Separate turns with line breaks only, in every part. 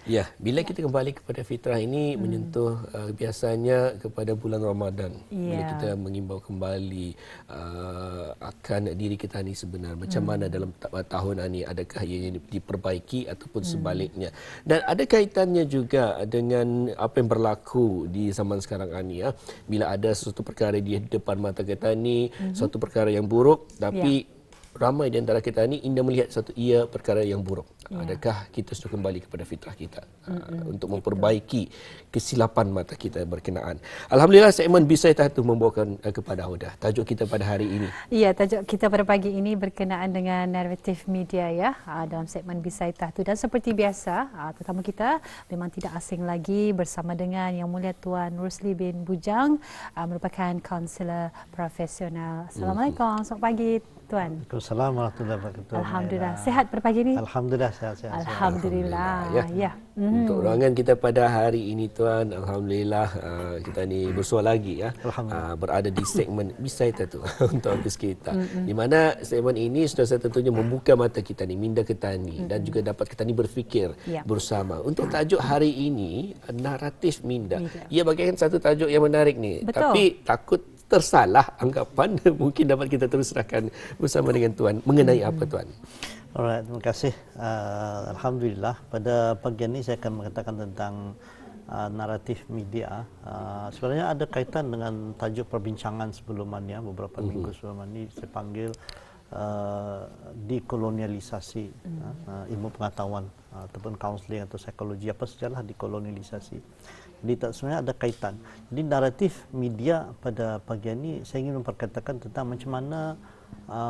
Ya, bila kita kembali kepada fitrah ini menyentuh biasanya kepada bulan Ramadan. Bila kita mengimbau kembali akan diri kita ni sebenar. Macam mana dalam tahun ini, adakah ia diperbaiki ataupun sebaliknya. Dan ada kaitannya juga dengan apa yang berlaku di zaman sekarang ini. Bila ada sesuatu perkara di depan mata kita ni, suatu perkara yang buruk, tapi ramai di antara kita ini ingin melihat satu perkara yang buruk. Adakah kita sudah kembali kepada fitrah kita untuk memperbaiki kesilapan mata kita berkenaan. Alhamdulillah segmen Bisaitah itu membawakan kepada Huda. Tajuk kita pada hari ini.
Ya, tajuk kita pada pagi ini berkenaan dengan naratif media ya dalam segmen Bisaitah itu. Dan seperti biasa, tetamu kita memang tidak asing lagi bersama dengan Yang Mulia Tuan Rusli bin Bujang, merupakan kaunselor profesional. Assalamualaikum, selamat pagi Tuan.
Waalaikumsalam warahmatullahi wabarakatuh.
Alhamdulillah. Sehat pada pagi ini?
Alhamdulillah sehat-sehat.
Alhamdulillah. Ya.
Untuk ruangan kita pada hari ini Tuan, alhamdulillah kita ni bersuara lagi ya. Berada di segmen Bisaitah tu untuk habis kita. Di mana segmen ini sudah tentunya membuka mata kita ni, minda kita ni dan juga dapat kita ni berfikir bersama. Untuk tajuk hari ini, naratif minda. Ia bagaikan satu tajuk yang menarik ni.
Betul.
Tapi takut tersalah anggapan. Mungkin dapat kita terus serahkan bersama dengan Tuan mengenai apa Tuan?
Alright, terima kasih. Alhamdulillah pada pagi ini saya akan mengatakan tentang naratif media. Sebenarnya ada kaitan dengan tajuk perbincangan sebelumnya beberapa minggu sebelum ini saya panggil dekolonialisasi ilmu pengetahuan ataupun kaunseling atau psikologi apa sajalah dekolonialisasi. Jadi sebenarnya ada kaitan. Jadi naratif media pada pagi ini saya ingin memperkatakan tentang macam mana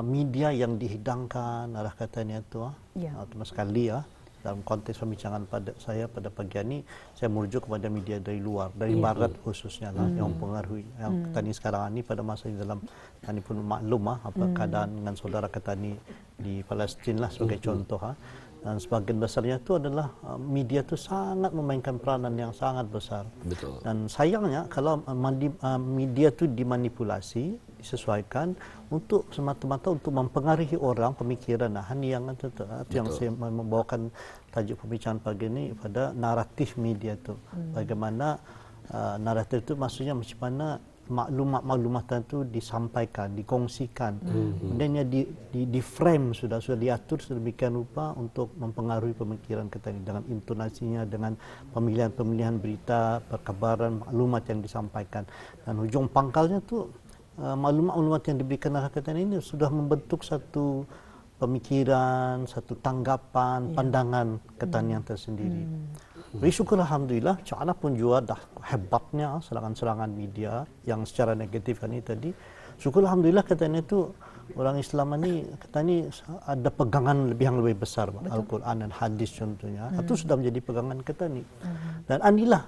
media yang dihidangkan arah katanya itu terutama sekali dalam konteks pembincangan pada saya pada pagi ini saya merujuk kepada media dari luar, dari barat khususnya yang mempengaruhi yang petani sekarang ini pada masa ini dalam petani pun maklum apa keadaan dengan saudara petani di Palestin lah sebagai contoh dan sebagian besarnya itu adalah media itu sangat memainkan peranan yang sangat besar.
Betul.
Dan sayangnya kalau media itu dimanipulasi, disesuaikan untuk semata-mata untuk mempengaruhi orang pemikiran. Ini yang saya membawakan tajuk pembicaraan pagi ini pada naratif media itu. Bagaimana naratif itu maksudnya macam mana maklumat-maklumat itu disampaikan, dikongsikan, kemudian di frame sudah diatur sedemikian rupa untuk mempengaruhi pemikiran kita ini dengan intonasinya, dengan pemilihan-pemilihan berita, perkabaran, maklumat yang disampaikan, dan ujung pangkalnya tu maklumat-maklumat yang diberikan oleh kita ini sudah membentuk satu pemikiran, satu tanggapan, pandangan ketanian tersendiri. Jadi syukur Alhamdulillah, Ca'ala pun juga dah hebatnya serangan-serangan media yang secara negatif kan ini tadi. Syukur Alhamdulillah katanya itu orang Islam ini katanya ada pegangan yang lebih besar, Al-Quran dan hadis contohnya. Itu sudah menjadi pegangan katanya. Dan anilah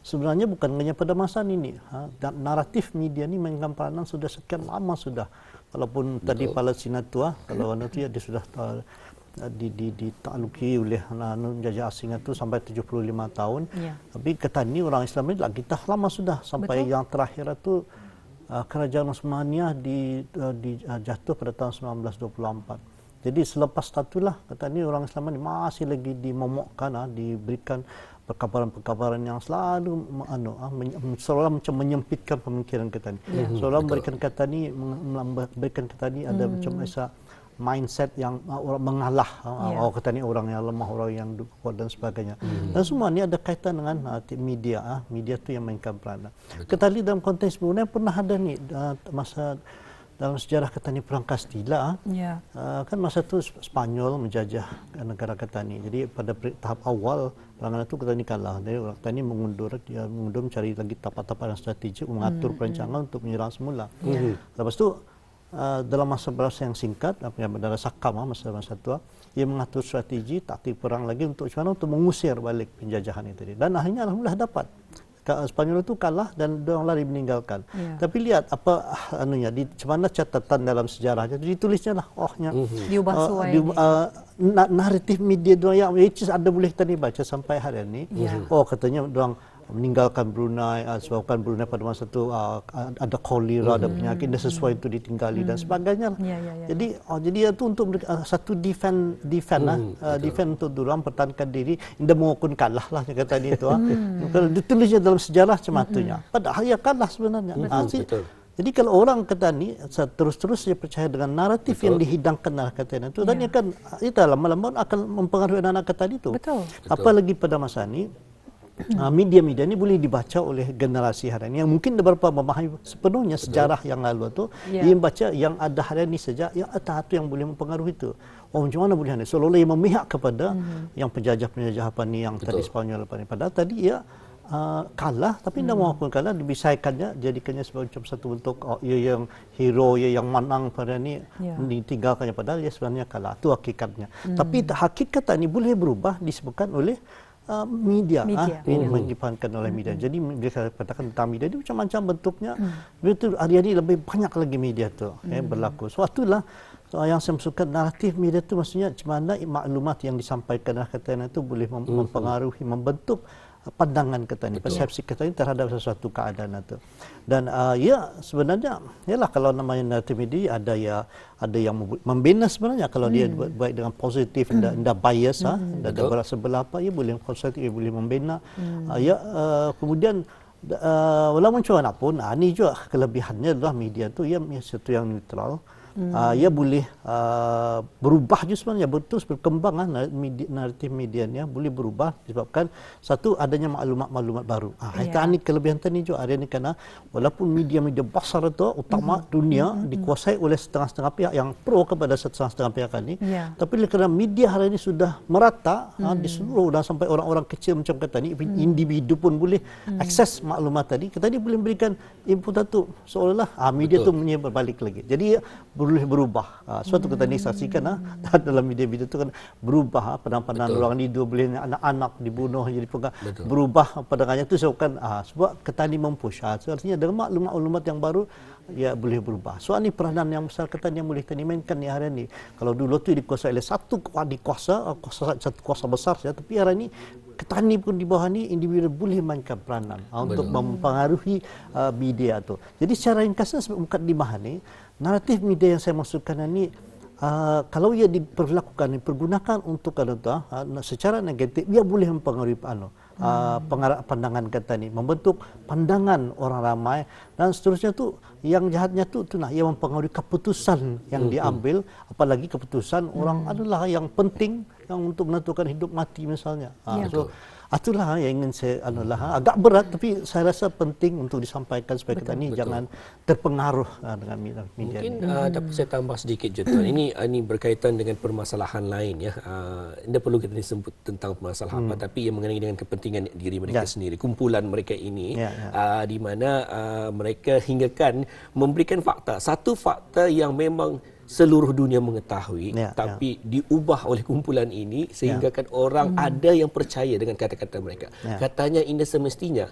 sebenarnya bukan hanya pada masa ini. Dan naratif media ini mainkan peranan sudah sekian lama sudah. Walaupun tadi Palestina itu, kalau itu ya dia sudah ditakluki oleh penjajah asing itu sampai 75 tahun. Tapi kata ini orang Islam ini lagi dah lama sudah sampai yang terakhir itu kerajaan Utsmaniyah jatuh pada tahun 1924. Jadi selepas itulah kata ini orang Islam ini masih lagi dimomokkan, diberikan perkabaran-perkabaran yang selalu seolah macam menyempitkan pemikiran kita ni. Seolah memberikan kata ni ada macam mindset yang orang mengalah, orang kata ni orang yang lemah, orang yang kuat dan sebagainya. Dan semua ni ada kaitan dengan media. Media tu yang mainkan peranan. Kita lihat dalam konteks sebelumnya pernah ada ni masa dalam sejarah kata ni perang Kastila, kan masa tu Spanyol menjajah negara kata ni. Jadi pada tahap awal perangan itu kata ni kalah. Jadi orang kata ni mengundur mencari lagi tapak-tapak yang strategik, mengatur perancangan untuk menyerang semula. Lepas tu dalam masa yang singkat, Bandara Sakam masa tua, ia mengatur strategi taktik perang lagi untuk mengusir balik penjajahan itu. Dan akhirnya alhamdulillah dapat. Spanyol itu kalah dan orang lari meninggalkan. Tapi lihat apa di mana catatan dalam sejarahnya ditulisnya lah diubah naratif media doang yang which is ada boleh kita ni baca sampai hari ini. Oh katanya doang meninggalkan Brunei sebabkan Brunei pada masa itu ada kolera, ada penyakit, dan sesuai itu ditinggali dan sebagainya. Jadi jadi itu untuk satu defend untuk dorang pertahankan diri, indah mengukun kalah lah kata tadi itu. Kalau ditulisnya dalam sejarah cematunya, padahal ya kalah sebenarnya. Jadi kalau orang kata ni terus-terus dia percaya dengan naratif yang dihidangkan oleh kata itu, dan dia kan itu lama-lama akan mempengaruhi anak-anak kata itu. Apalagi pada masa ini media-media ini boleh dibaca oleh generasi hari ini yang mungkin beberapa memahami sepenuhnya sejarah yang lalu itu, dia membaca yang ada hari ini saja, yang itu yang boleh mempengaruhi itu. Oh, macam mana boleh ni? Seolah-olah yang memihak kepada yang penjajah-penjajah apa ni, yang tadi Spanyol apa ni. Padahal tadi ya kalah, tapi tidak maupun kalah, dibisaikannya, jadikannya sebagai macam satu bentuk ia yang hero, ia yang menang pada ni, ditinggalkannya, padahal ia sebenarnya kalah. Itu hakikatnya. Tapi hakikat ini boleh berubah disebabkan oleh media. Ini dipankan oleh media. Jadi mereka katakan tentang media ini macam-macam bentuknya. Betul, hari-hari lebih banyak lagi media tu berlaku. So itulah yang saya maksudkan, naratif media itu maksudnya macam mana maklumat yang disampaikan katanya itu boleh mempengaruhi, membentuk pandangan kita ni, persepsi kita ni terhadap sesuatu keadaan itu. Dan ya sebenarnya ialah kalau namanya naratif media ada yang membina sebenarnya, kalau dia baik dengan positif, tidak bias, dan berat sebelah apa, ia boleh positif, ia boleh membina. Kemudian walaupun macam mana pun, ini juga kelebihannya adalah media tu ia sesuatu yang neutral. Ia boleh berubah juga sebenarnya, betul berkembang naratif medianya boleh berubah disebabkan satu adanya maklumat-maklumat baru. Ini kelebihan tadi juga hari ini, kerana walaupun media-media besar itu utama dunia dikuasai oleh setengah-setengah pihak yang pro kepada setengah-setengah pihak ini, tapi kerana media hari ini sudah merata di seluruh, dan sampai orang-orang kecil macam kata ni, individu pun boleh akses maklumat tadi, kita ni boleh memberikan input itu seolah-olah media itu berbalik lagi. Jadi boleh berubah. Suatu kita ni saksikan dalam media-media itu kan berubah pandangan orang ni, dua boleh anak-anak dibunuh jadi pegang, berubah pandangannya itu sebabkan sebab kita ni mempush. So artinya dengan maklumat-maklumat yang baru ya boleh berubah. So ini peranan yang besar kita yang boleh kita mainkan ni hari ini. Kalau dulu tu dikuasai oleh satu kuasa besar saja, tapi hari ini petani pun di bawah ni individu boleh mainkan peranan untuk mempengaruhi media tu. Jadi secara ringkasnya sebab mukadimah ni, naratif media yang saya maksudkan ini kalau ia diperlakukan, dipergunakan untuk secara negatif, ia boleh mempengaruhi pandangan kita ni, membentuk pandangan orang ramai, dan seterusnya tu yang jahatnya tu ia mempengaruhi keputusan yang diambil, apalagi keputusan orang adalah yang penting yang untuk menentukan hidup mati misalnya. So itulah yang ingin saya agak berat, tapi saya rasa penting untuk disampaikan supaya kita ni jangan terpengaruh dengan media.
Mungkin dapat saya tambah sedikit je tuan. Ini berkaitan dengan permasalahan lain ya. Tidak perlu kita sebut tentang masalah apa, tapi yang mengenai dengan kepentingan diri mereka sendiri, kumpulan mereka ini, di mana mereka hinggakan memberikan fakta, satu fakta yang memang seluruh dunia mengetahui, tapi diubah oleh kumpulan ini sehingga kan orang ada yang percaya dengan kata-kata mereka. Katanya indah semestinya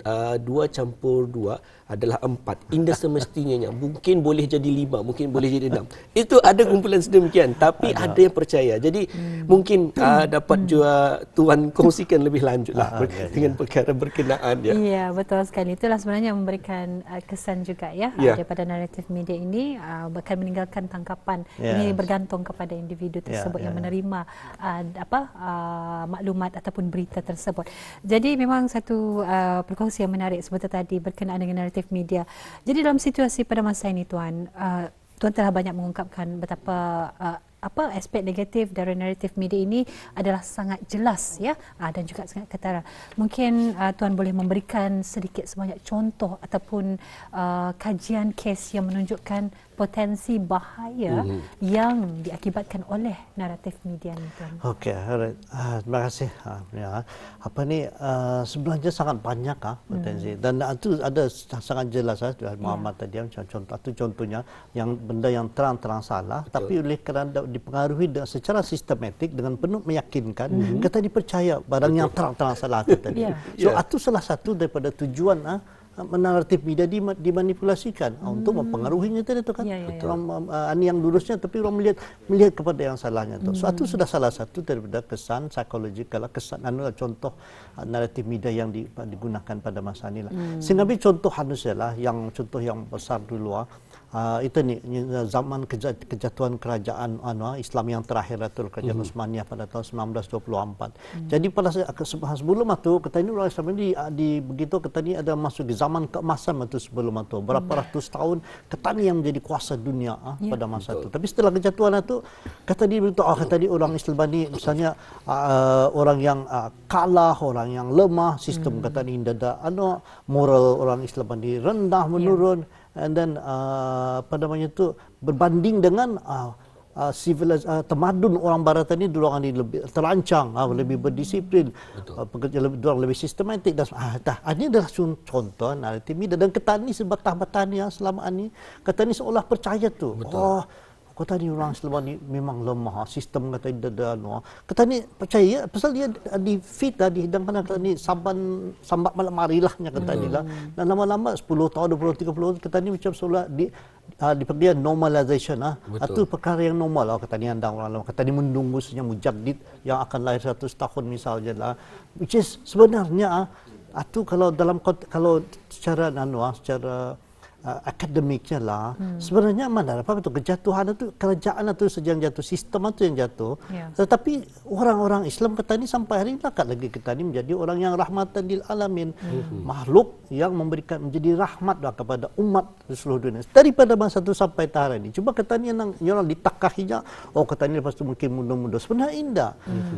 2 campur 2 adalah 4. Indah semestinya mungkin boleh jadi 5, mungkin boleh jadi 6. Itu ada kumpulan sedemikian, tapi ada yang percaya. Jadi mungkin dapat juga tuan kongsikan lebih lanjutlah dengan perkara berkenaan ya.
Ya, betul sekali. Itulah sebenarnya memberikan kesan juga ya daripada naratif media ini, bahkan meninggalkan tangkapan. Ini bergantung kepada individu tersebut yang menerima maklumat ataupun berita tersebut. Jadi memang satu perkongsian yang menarik seperti tadi berkenaan dengan naratif media. Jadi dalam situasi pada masa ini tuan telah banyak mengungkapkan betapa aspek negatif dari naratif media ini adalah sangat jelas ya, dan juga sangat ketara. Mungkin tuan boleh memberikan sedikit sebanyak contoh ataupun kajian kes yang menunjukkan potensi bahaya yang diakibatkan oleh naratif media ini, tuan. Okey,
terima kasih. Sebenarnya sangat banyak potensi, dan itu ada sangat jelas Muhammad tadi macam contohnya yang benda yang terang-terang salah, tapi oleh kerana dipengaruhi secara sistematik dengan penuh meyakinkan, kita dipercaya barang yang terang-terang salah tadi. So itu salah satu daripada tujuan naratif media dimanipulasikan untuk mempengaruhinya tadi tu kan. Orang yang lurusnya tapi orang melihat kepada yang salahnya tu. So itu sudah salah satu daripada kesan psikologikal, kesan contoh naratif media yang digunakan pada masa inilah. Sehingga contoh lah yang contoh yang besar dulu itu ni zaman kejatuhan kerajaan Islam yang terakhir itu kerajaan Utsmaniyah pada tahun 1924. Jadi pada sebelum itu kata ini orang Islam ini begitu kata ini ada masuk di zaman keemasan itu sebelum itu berapa ratus tahun kata ini yang menjadi kuasa dunia pada masa itu. Tapi setelah kejatuhan itu kata dia begitu kata dia orang Islam ini misalnya orang yang kalah, orang yang lemah, sistem kata ini tidak ada moral orang Islam ini rendah menurun. And then namanya itu berbanding dengan tamadun orang Barat ini dulu orang ini lebih terancang, lebih berdisiplin, lebih sistematik dan ini adalah contoh naratif media dan ketani sebatah-batah ni selama ini ketani seolah percaya tu. Kata ni orang Islam ni memang lemah, sistem kata dia ada kata ni percaya pasal dia di feed dihidangkan kata ni sambat malam marilahnya kata ni lah. Dan lama-lama 10 tahun 20 30 tahun kata ni macam seolah diperdia normalization itu perkara yang normal kata ni andang orang lama kata ni menunggu mujaddid yang akan lahir 100 tahun misalnya lah, which is sebenarnya itu kalau dalam kalau secara secara akademiknya lah sebenarnya mana apa betul kejatuhan itu kerajaan itu saja yang jatuh, sistem itu yang jatuh, tetapi orang-orang Islam kata ini sampai hari ini lagi kita ini menjadi orang yang rahmatan lil alamin, makhluk yang memberikan menjadi rahmat kepada umat di seluruh dunia daripada masa itu sampai hari ini. Cuba kata ini yang ditakahinya kata ini lepas itu mungkin mudah-mudah sebenarnya indah.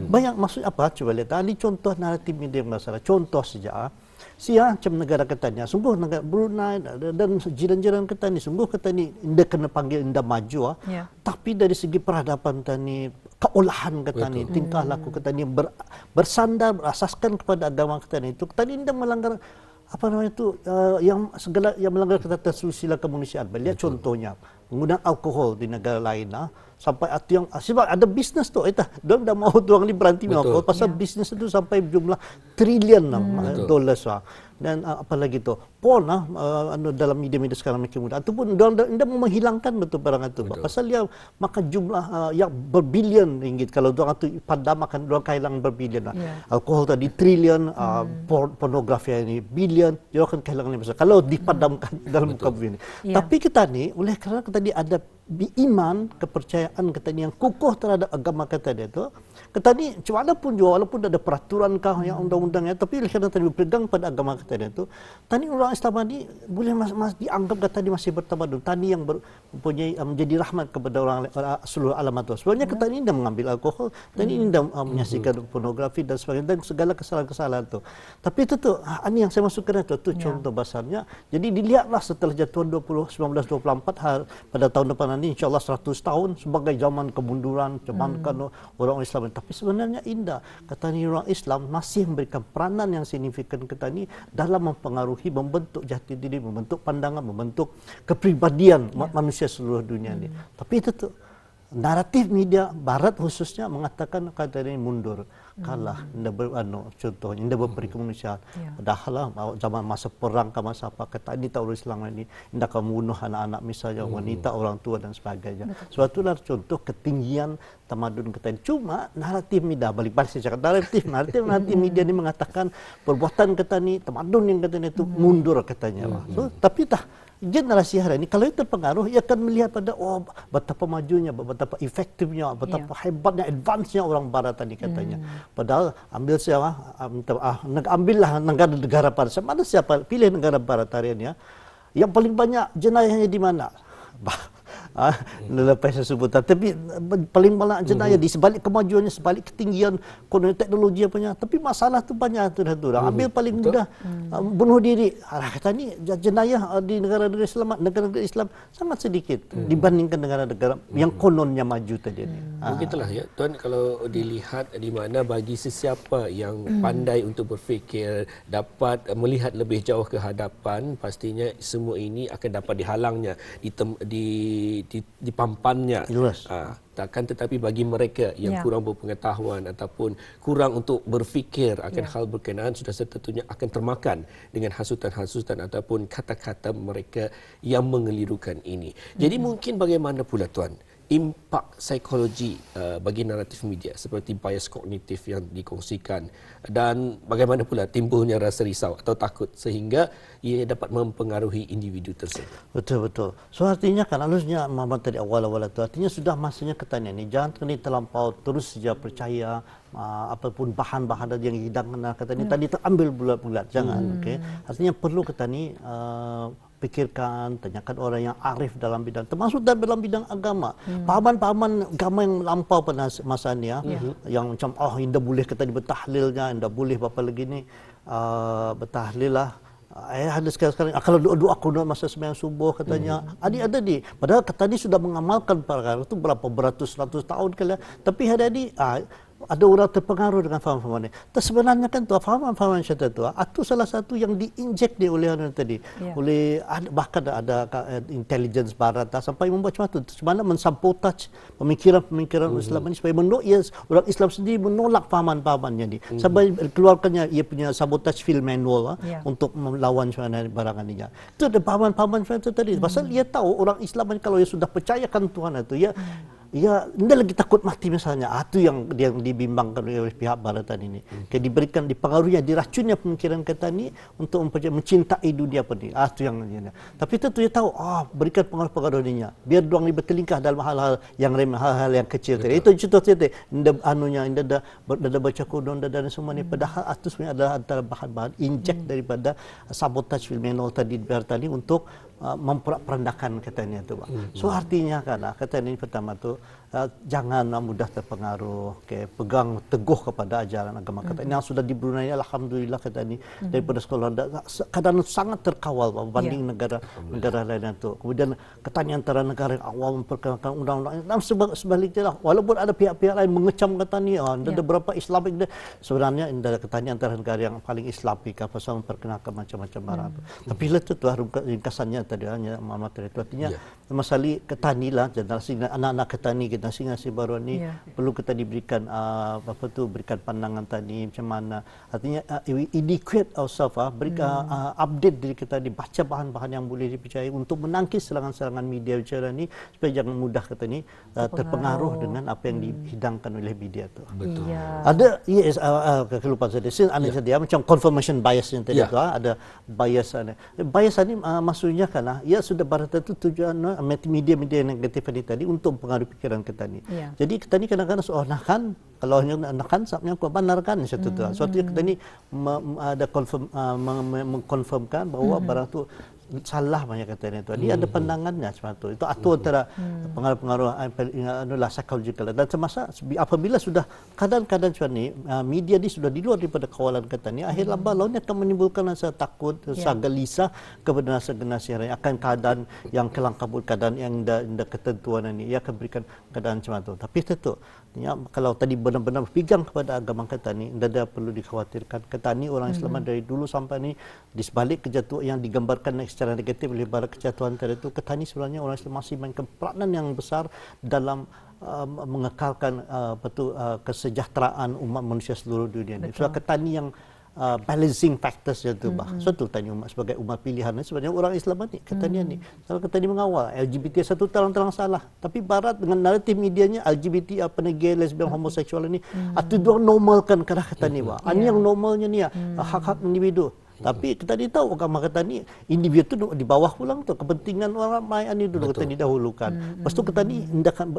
Banyak maksud apa coba lihat ini contoh naratif media masalah contoh saja. Macam negara katanya, sungguh negara Brunei dan jiran-jiran katanya, sungguh katanya indah kena panggil indah maju, tapi dari segi peradaban katanya, keolahan katanya, tingkah laku katanya bersandar berasaskan kepada agama katanya itu, katanya indah melanggar apa namanya itu yang segala yang melanggar tata susila kemanusiaan. Lihat contohnya penggunaan alkohol di negara lain sampai yang sebab ada bisnes tu dia dah mau tuang ni berhenti alkohol pasal bisnes itu sampai jumlah trilion dolar dan apalagi tu pon dalam media-media sekarang makin mudah ataupun dia mau menghilangkan betul barang itu pasal dia makan jumlah yang berbilion ringgit kalau dia tu padam akan dia kehilangan berbilion alkohol tadi trilion pornografi ini bilion dia akan kehilangan besar kalau dipadamkan dalam muka bumi ini. Tapi kita ni oleh kerana kita ni ada iman kepercayaan kita ni yang kukuh terhadap agama kita dia tu kita ni walaupun walaupun ada peraturan yang undang-undangnya tapi kerana tadi berpegang pada agama kita dia tu tani orang Islam ni boleh dianggap kata dia masih bertamadun tani yang mempunyai menjadi rahmat kepada orang seluruh alam tu. Sebenarnya kita ni dah mengambil alkohol tani ini dah menyaksikan pornografi dan sebagainya dan segala kesalahan-kesalahan tu. Tapi itu tu ini yang saya masukkan itu contoh besarnya. Jadi dilihatlah setelah jatuhan 1924 pada tahun depan ini insyaAllah 100 tahun sebagai zaman kemunduran zaman orang Islam. Tapi sebenarnya indah kata ni orang Islam masih memberikan peranan yang signifikan kata ni dalam mempengaruhi membentuk jati diri, membentuk pandangan, membentuk kepribadian manusia seluruh dunia ni. Tapi itu tu naratif media Barat khususnya mengatakan kata ini mundur, kalah, contohnya tidak memberi kemanusiaan. Padahal zaman masa perang ke masa apa kata ini tak orang Islam ini tidak akan membunuh anak-anak misalnya wanita, orang tua dan sebagainya. Sebab itulah contoh ketinggian tamadun kita ini. Cuma naratif media balik saya cakap naratif media ini mengatakan perbuatan kita ini tamadun yang katanya itu mundur katanya. So, tapi generasi hari ini kalau itu terpengaruh ia akan melihat pada betapa majunya, betapa efektifnya, betapa hebatnya, advance-nya orang Barat tadi katanya. Padahal ambillah negara Barat. Mana siapa pilih negara Barat hari ini yang paling banyak jenayahnya di mana? Lepas saya sebut tapi paling banyak jenayah di sebalik kemajuannya, sebalik ketinggian teknologi apanya, tapi masalah tu banyak tu ambil paling mudah bunuh diri. Kata ni jenayah di negara-negara Islam sangat sedikit dibandingkan negara-negara yang kononnya maju tadi.
Begitulah ya Tuan, kalau dilihat di mana bagi sesiapa yang pandai untuk berfikir dapat melihat lebih jauh ke hadapan, pastinya semua ini akan dapat dihalangnya, dipampannya.
Jelas.
Takkan tetapi bagi mereka yang kurang berpengetahuan ataupun kurang untuk berfikir akan hal berkenaan, sudah tentunya akan termakan dengan hasutan-hasutan ataupun kata-kata mereka yang mengelirukan ini. Jadi mungkin bagaimana pula Tuan impak psikologi bagi naratif media seperti bias kognitif yang dikongsikan, dan bagaimana pula timbulnya rasa risau atau takut sehingga ia dapat mempengaruhi individu tersebut.
Betul. So artinya kan harusnya Muhammad tadi awal-awal itu artinya sudah masanya ketanya ini jangan kena terlampau terus saja percaya apapun bahan-bahan yang hidangkan katanya tadi terambil bulat-bulat, jangan. Okey, artinya perlu ketani pikirkan, tanyakan orang yang arif dalam bidang, termasuk dalam bidang agama. Pahaman-pahaman agama yang melampau pada masa ni, yang macam indah boleh kata bertahlilnya, indah boleh apa lagi ni bertahlil lah. Ada sekarang kalau doa kuno masa sembahyang subuh katanya ada di padahal kata dia sudah mengamalkan perkara itu berapa beratus-ratus tahun kali, tapi hari ada orang terpengaruh dengan faham-faham ini. Sebenarnya kan tu faham-faham syaitan itu salah satu yang diinjek dia oleh orang tadi, oleh bahkan ada intelligence barat sampai membuat macam itu, sebenarnya mensabotaj pemikiran Islam ini supaya orang Islam sendiri menolak fahaman-fahamannya ini, sampai keluarkannya ia punya sabotage field manual untuk melawan barangan ini. Itu ada pahaman-pahaman itu tadi. Pasal dia tahu orang Islam kalau dia sudah percayakan Tuhan itu tidak lagi takut mati misalnya. Itu yang dibimbangkan oleh pihak baratan ini. Diberikan, dipengaruhi, diracunnya pemikiran kita ni untuk mencintai dunia pun. Itu yang tapi itu dia tahu, berikan pengaruh-pengaruh ininya. Biar doang ni bertelingkah dalam hal-hal yang remeh, hal-hal yang kecil tadi. Itu contoh tadi. Indah baca Quran dan semua ni. Padahal itu sebenarnya adalah antara bahan-bahan injek daripada sabotage filmenol tadi baratan ini untuk memperandakan katanya itu. So artinya kan katanya ini pertama tu jangan mudah terpengaruh, pegang teguh kepada ajaran agama kita. Yang sudah di Brunei alhamdulillah kata ini daripada sekolah kadang sangat terkawal berbanding negara lain itu. Kemudian katanya antara negara yang awal memperkenalkan undang-undang, dan sebaliknya lah, walaupun ada pihak-pihak lain mengecam kata ini, ada beberapa Islamik, sebenarnya katanya antara negara yang paling Islamik pasal memperkenalkan macam-macam barang. Tapi itu tu ringkasannya tadi hanya Muhammad itu artinya masalah ketanilah generasi anak-anak ketani generasi baru ni perlu kita diberikan berikan pandangan tadi macam mana, artinya educate ourselves, berikan update diri kita, dibaca bahan-bahan yang boleh dipercayai untuk menangkis serangan-serangan media bicara ni supaya jangan mudah kata ni terpengaruh dengan apa yang dihidangkan oleh media tu.
Betul.
Ada kelupaan saya macam confirmation bias yang tadi tu, ada bias ni maksudnya kan sudah barat itu tujuan media-media negatif ini tadi untuk mempengaruhi pikiran kita ni. Jadi kita ni kadang-kadang seolah-olah kalau nakan sabnya ku benarkan satu tu. Suatu kita ni ada mengkonfirmkan bahawa barang tu salah banyak katanya itu. Dia ada pandangannya semata itu. Itu antara pengaruh-pengaruh psychological. Dan semasa apabila sudah kadang-kadang macam ni media ni sudah di luar daripada kawalan kata ni, akhir lambat launnya akan menimbulkan rasa takut, rasa gelisah kepada generasi yang akan keadaan yang kelang kabut, keadaan yang indah ketentuan ini. Ia akan berikan keadaan macam itu. Tapi tentu kalau tadi benar-benar berpegang kepada agama kita ni, tidak perlu dikhawatirkan. Kita ni orang Islam dari dulu sampai ni di sebalik kejatuhan yang digambarkan secara negatif oleh bara kejatuhan tadi itu, kita ni sebenarnya orang Islam masih mainkan peranan yang besar dalam mengekalkan kesejahteraan umat manusia seluruh dunia ni. Sebab kita ni yang balancing factors itu suatu tanya umat sebagai umat pilihan ni sebenarnya orang Islam ni katanya ni kalau kata ni mengawal LGBT satu terang-terang salah, tapi barat dengan naratif medianya LGBT apa ni gay lesbian homoseksual ni itu dua normalkan kata ni ini yang normalnya ni hak-hak individu. Tapi kita tahu agama kata ni individu tu di bawah pulang tu kepentingan orang ramai ini dulu kita didahulukan. Lepas tu kita ni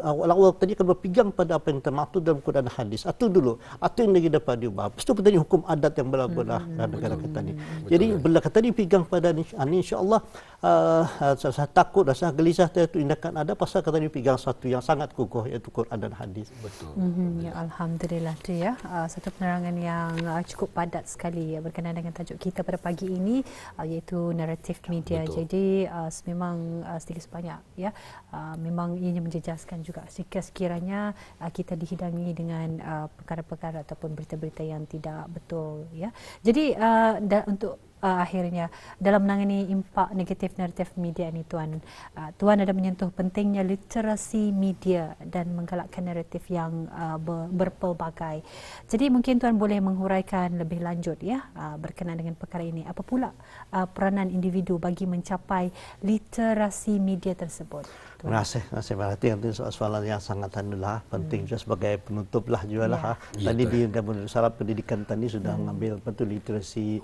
awal tadi akan berpegang pada apa yang termaktub dalam Quran dan hadis. Itu dulu. Itu yang lagi dapat diubah. Lepas tu kita ni hukum adat yang berlaku dalam negara kita ni. Jadi bila kita ni pegang pada ni insya-Allah rasa takut, rasa gelisah itu tindakan ada pasal kita ni pegang satu yang sangat kukuh iaitu Quran dan hadis.
Betul.
Ya alhamdulillah tu ya. Satu penerangan yang cukup padat sekali berkenaan dengan tajuk kita pada pagi ini iaitu naratif media.
Betul.
Jadi memang sedikit sebanyak ya memang ianya menjejaskan juga jika sekiranya kita dihidangi dengan perkara-perkara ataupun berita-berita yang tidak betul ya. Jadi untuk akhirnya dalam menangani impak negatif naratif media ini Tuan. Tuan ada menyentuh pentingnya literasi media dan menggalakkan naratif yang berpelbagai. Jadi mungkin Tuan boleh menghuraikan lebih lanjut ya berkenaan dengan perkara ini. Apa pula peranan individu bagi mencapai literasi media tersebut?
Terima kasih berarti itu soalan yang sangat penting juga sebagai penutup lah juga lah. Tadi di syarat pendidikan tadi sudah mengambil literasi,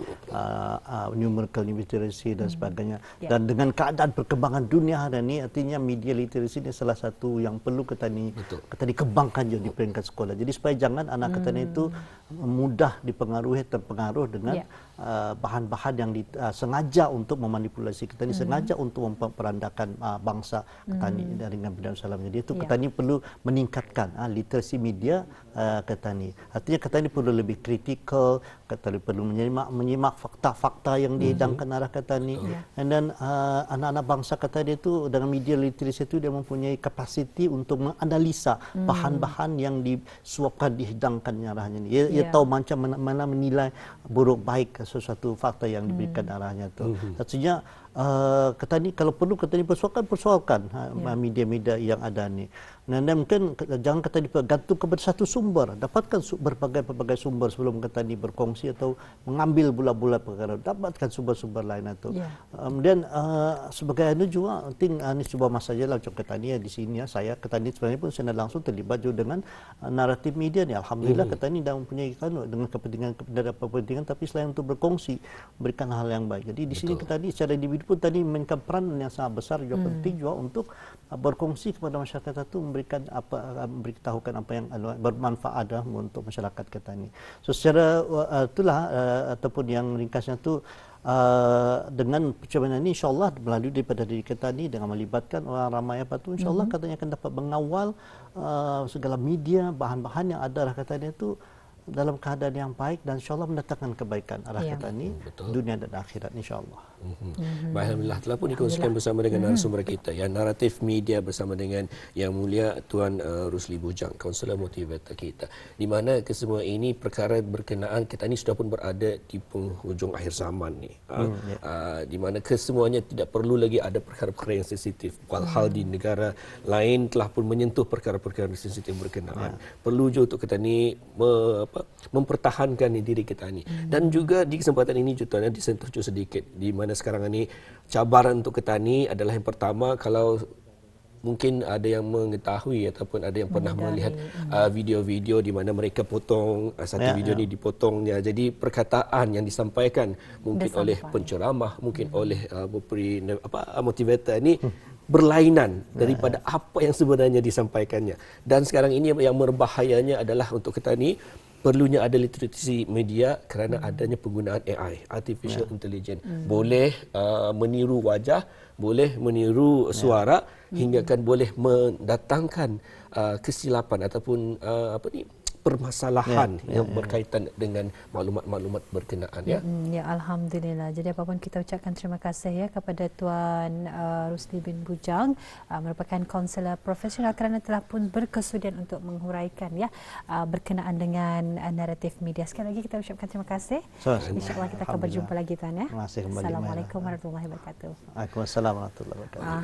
numerical literacy dan sebagainya. Dan dengan keadaan perkembangan dunia hari ini, artinya media literasi ini salah satu yang perlu kita dikembangkan juga di peringkat sekolah. Jadi supaya jangan anak kita itu mudah terpengaruh dengan bahan-bahan yang sengaja untuk memanipulasi kita ini, sengaja untuk memperandakan bangsa kita dengan benda salam. Jadi itu kita ni perlu meningkatkan literasi media kita ni. Artinya kita ni perlu lebih kritikal, kita perlu menyimak fakta-fakta yang dihidangkan arah kita ni. Dan anak-anak bangsa kita itu dengan media literasi itu dia mempunyai kapasiti untuk menganalisa bahan-bahan yang disuapkan dihidangkan arahnya ni. Ia tahu macam mana menilai buruk baik sesuatu fakta yang diberikan arahnya tu. Artinya kita ni kalau perlu kita ni persoalkan media-media yang ada ni. Dan mungkin jangan kita bergantung kepada satu sumber, dapatkan berbagai sumber sebelum kita ni berkongsi atau mengambil bola-bola perkara, dapatkan sumber-sumber lain itu. Kemudian sebagai itu juga penting ini sebuah masalah lah macam kita ni di sini saya kita ni sebenarnya pun saya langsung terlibat juga dengan naratif media ni. Alhamdulillah kita ni dah mempunyai dengan kepentingan tapi selain untuk berkongsi berikan hal yang baik. Jadi di sini kita ni secara individu pun tadi mainkan peran yang sangat besar juga penting juga untuk berkongsi kepada masyarakat itu memberitahukan apa yang bermanfaat untuk masyarakat kita ni. So secara itulah ataupun yang ringkasnya tu dengan percobaan ini insyaAllah melalui daripada diri kita ni dengan melibatkan orang ramai apa tu insyaAllah katanya akan dapat mengawal segala media bahan-bahan yang ada katanya itu dalam keadaan yang baik dan insyaAllah mendatangkan kebaikan arah kata ini dunia dan akhirat insyaAllah.
Alhamdulillah telah pun dikongsikan bersama dengan narasumber kita yang naratif media bersama dengan Yang Mulia Tuan Rusli Bujang, kaunselor motivator kita. Di mana kesemua ini perkara berkenaan kita ini sudah pun berada di penghujung akhir zaman ni. Di mana kesemuanya tidak perlu lagi ada perkara-perkara yang sensitif. Hal di negara lain telah pun menyentuh perkara-perkara sensitif berkenaan. Perlu juga untuk kita ni mempertahankan diri kita ni. Dan juga di kesempatan ini juga disentuh sedikit di mana sekarang ini cabaran untuk kita ni adalah yang pertama, kalau mungkin ada yang mengetahui ataupun ada yang pernah melihat video-video di mana mereka potong satu video ni dipotongnya, jadi perkataan yang disampaikan mungkin oleh penceramah, mungkin oleh motivator ni berlainan daripada apa yang sebenarnya disampaikannya. Dan sekarang ini yang berbahayanya adalah untuk kita ni perlunya ada literasi media kerana adanya penggunaan AI, artificial intelligence. Boleh meniru wajah, boleh meniru suara, hingga kan boleh mendatangkan kesilapan ataupun permasalahan yang berkaitan dengan maklumat-maklumat berkenaan ya.
Ya, alhamdulillah. Jadi apapun kita ucapkan terima kasih ya kepada Tuan Rusli bin Bujang, merupakan kaunselor profesional kerana telah pun berkesudian untuk menghuraikan ya berkenaan dengan naratif media. Sekali lagi kita ucapkan terima kasih. InsyaAllah kita akan berjumpa lagi Tuan ya.
Terima kasih kembali.
Assalamualaikum warahmatullahi wabarakatuh.
Waalaikumsalam warahmatullahi wabarakatuh.